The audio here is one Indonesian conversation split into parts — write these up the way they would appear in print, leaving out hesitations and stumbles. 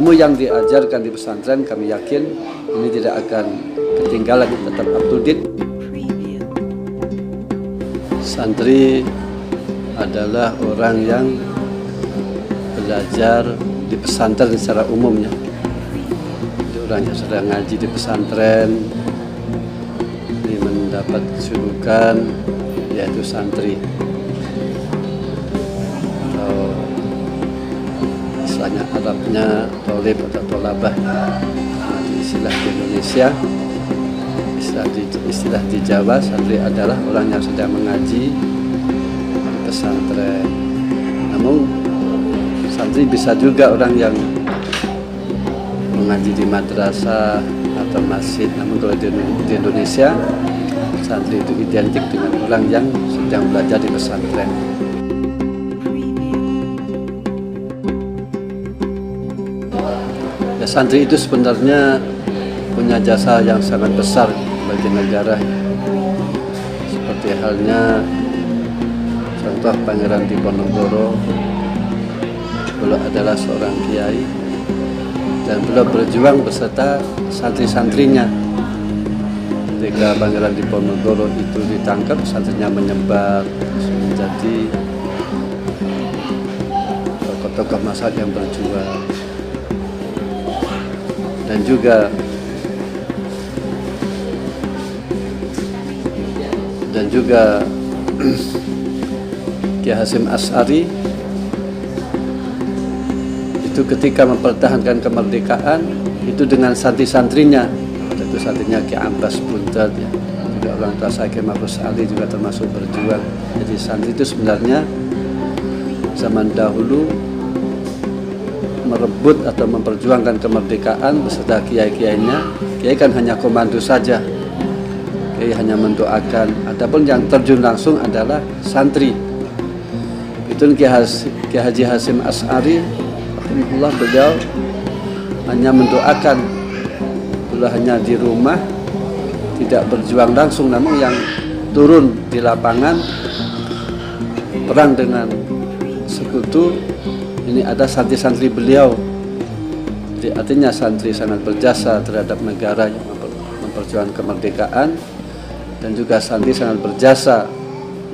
ilmu yang diajarkan di pesantren kami yakin ini tidak akan ketinggalan, tetap up to date. Santri adalah orang yang belajar di pesantren secara umumnya. Jadi orang yang sedang ngaji di pesantren ini mendapat julukan yaitu santri, atau istilahnya Arabnya tolib atau tolabah. Istilah di Indonesia, istilah di Jawa, santri adalah orang yang sedang mengaji di pesantren. Namun santri bisa juga orang yang mengaji di madrasah atau masjid. Namun kalau di Indonesia, santri itu identik dengan orang yang sedang belajar di pesantren. Ya, santri itu sebenarnya punya jasa yang sangat besar bagi negara. Seperti halnya contoh Pangeran Diponegoro, beliau adalah seorang kiai dan beliau berjuang beserta santri-santrinya. Ketika Pangeran Diponegoro itu ditangkap, santrinya menyebar menjadi tokoh-tokoh masyarakat yang berjuang. Dan juga Kiai Hasyim Asy'ari itu ketika mempertahankan kemerdekaan itu dengan santri-santrinya, yaitu santrinya Kiai Abbas Buntet, ya. Juga orang tua saya Kiai Mahfuz Ali juga termasuk berjuang. Jadi santri itu sebenarnya zaman dahulu merebut atau memperjuangkan kemerdekaan beserta kiai-kiainya. Kiai kan hanya komando saja, kiai hanya mendoakan. Adapun yang terjun langsung adalah santri. Itu Kiai Haji Hasyim Asy'ari, rahimahullah, beliau hanya mendoakan. Beliau hanya di rumah, tidak berjuang langsung, namun yang turun di lapangan perang dengan sekutu ini ada santri-santri beliau. Jadi artinya santri sangat berjasa terhadap negara yang memperjuangkan kemerdekaan, dan juga santri sangat berjasa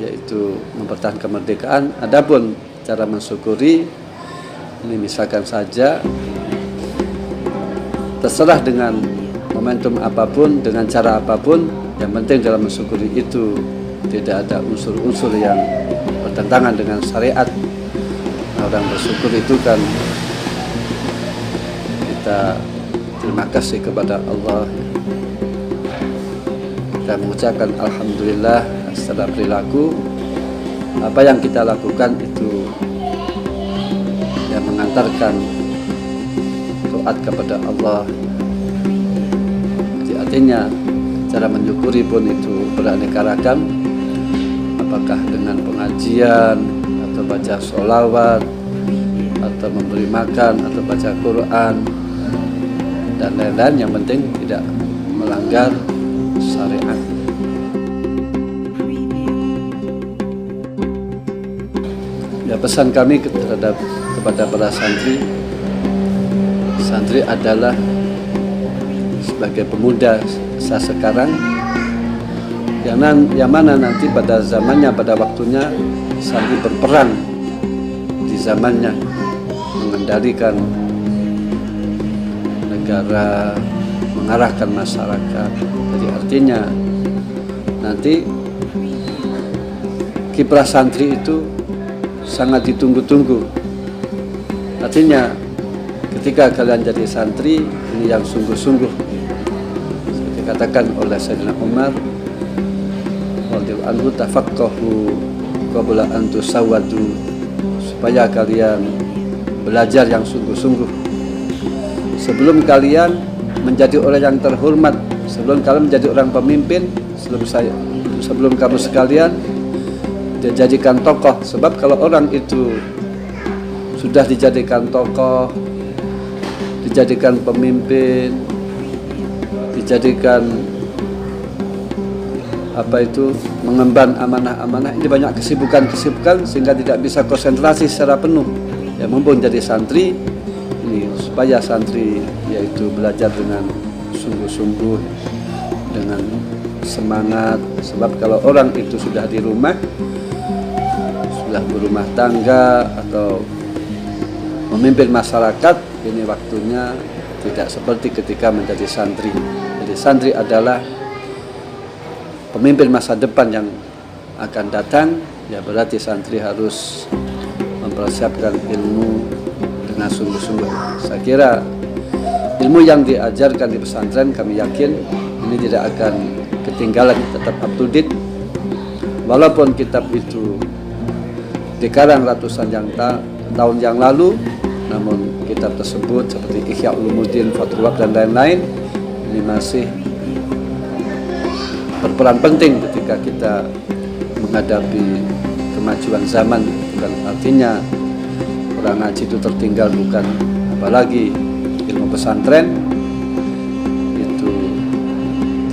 yaitu mempertahankan kemerdekaan. Adapun cara mensyukuri ini misalkan saja terserah dengan momentum apapun, dengan cara apapun, yang penting dalam mensyukuri itu tidak ada unsur-unsur yang bertentangan dengan syariat. Orang bersyukur itu kan kita terima kasih kepada Allah, kita mengucapkan alhamdulillah secara perilaku. Apa yang kita lakukan itu yang mengantarkan taat kepada Allah. Jadi artinya cara menyukuri pun itu beraneka ragam, apakah dengan pengajian atau baca sholawat atau memberi makan atau baca Quran dan lain-lain, yang penting tidak melanggar syariat. Ya, pesan kami kepada para santri, santri adalah sebagai pemuda sekarang yang mana nanti pada zamannya, pada waktunya santri berperang di zamannya, mengendalikan negara, mengarahkan masyarakat. Jadi artinya nanti kiprah santri itu sangat ditunggu-tunggu. Artinya ketika kalian jadi santri ini yang sungguh-sungguh, seperti dikatakan oleh Sayyidina Umar radhiyallahu anhu, tafaqqahu qabla an tusawwadu, supaya kalian belajar yang sungguh-sungguh sebelum kalian menjadi orang yang terhormat, sebelum kalian menjadi orang pemimpin, sebelum kamu sekalian dijadikan tokoh. Sebab kalau orang itu sudah dijadikan tokoh, dijadikan pemimpin, dijadikan mengemban amanah-amanah, ini banyak kesibukan sehingga tidak bisa konsentrasi secara penuh. Ya, mumpung jadi santri ini supaya santri yaitu belajar dengan sungguh-sungguh, dengan semangat. Sebab kalau orang itu sudah di rumah, sudah berumah tangga atau memimpin masyarakat, ini waktunya tidak seperti ketika menjadi santri. Jadi santri adalah pemimpin masa depan yang akan datang, ya berarti santri harus mempersiapkan ilmu dengan sungguh-sungguh. Saya kira ilmu yang diajarkan di pesantren, kami yakin ini tidak akan ketinggalan, tetap up to date. Walaupun kitab itu dikarang ratusan tahun yang lalu, namun kitab tersebut seperti Ihya Ulumuddin, Fathul Wahab dan lain-lain ini masih berperan penting ketika kita menghadapi kemajuan zaman. Bukan artinya orang ngaji itu tertinggal, bukan. Apalagi ilmu pesantren itu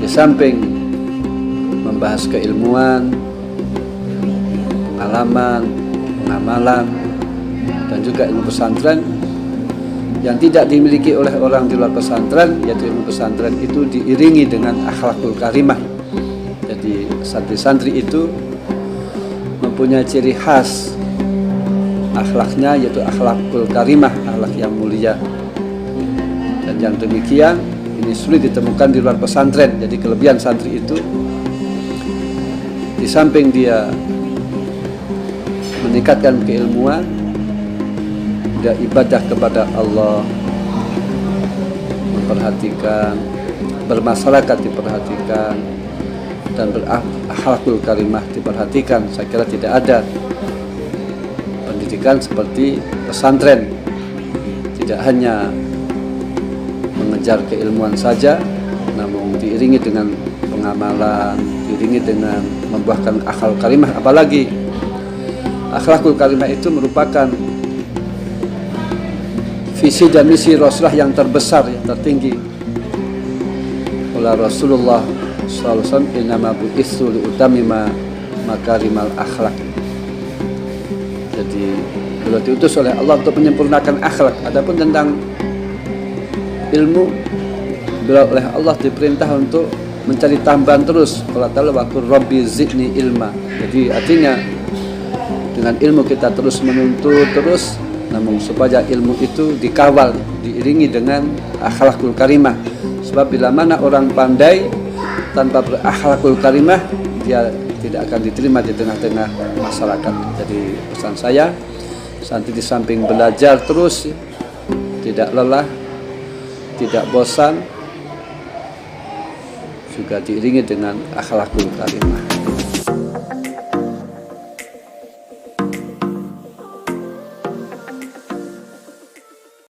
di samping membahas keilmuan, pengalaman, pengamalan, dan juga ilmu pesantren yang tidak dimiliki oleh orang di luar pesantren, yaitu ilmu pesantren itu diiringi dengan akhlakul karimah. Jadi santri-santri itu mempunyai ciri khas akhlaknya, yaitu akhlakul karimah, akhlak yang mulia. Dan yang demikian ini sulit ditemukan di luar pesantren. Jadi kelebihan santri itu, di samping dia meningkatkan keilmuan, dia ibadah kepada Allah, memperhatikan, bermasyarakat diperhatikan, dan berakhlakul karimah diperhatikan. Saya kira tidak ada pendidikan seperti pesantren. Tidak hanya mengejar keilmuan saja, namun diiringi dengan pengamalan, diiringi dengan membuahkan akhlakul karimah. Apalagi akhlakul karimah itu merupakan visi dan misi Rasulullah yang terbesar, yang tertinggi. Oleh Rasulullah sallallahu alaihi wasallam, innama bu'itsu liutammima makarimal akhlak. Jadi beliau diutus oleh Allah untuk menyempurnakan akhlak. Adapun tentang ilmu, beliau oleh Allah diperintah untuk mencari tambahan terus. Qala ta'ala wa qur rabbi zidni ilma. Jadi artinya dengan ilmu kita terus menuntut terus, namun supaya ilmu itu dikawal, diiringi dengan akhlakul karimah. Sebab bila mana orang pandai tanpa berakhlakul karimah, dia tidak akan diterima di tengah-tengah masyarakat. Jadi pesan saya, santri di samping belajar terus, tidak lelah, tidak bosan, juga diiringi dengan akhlakul karimah.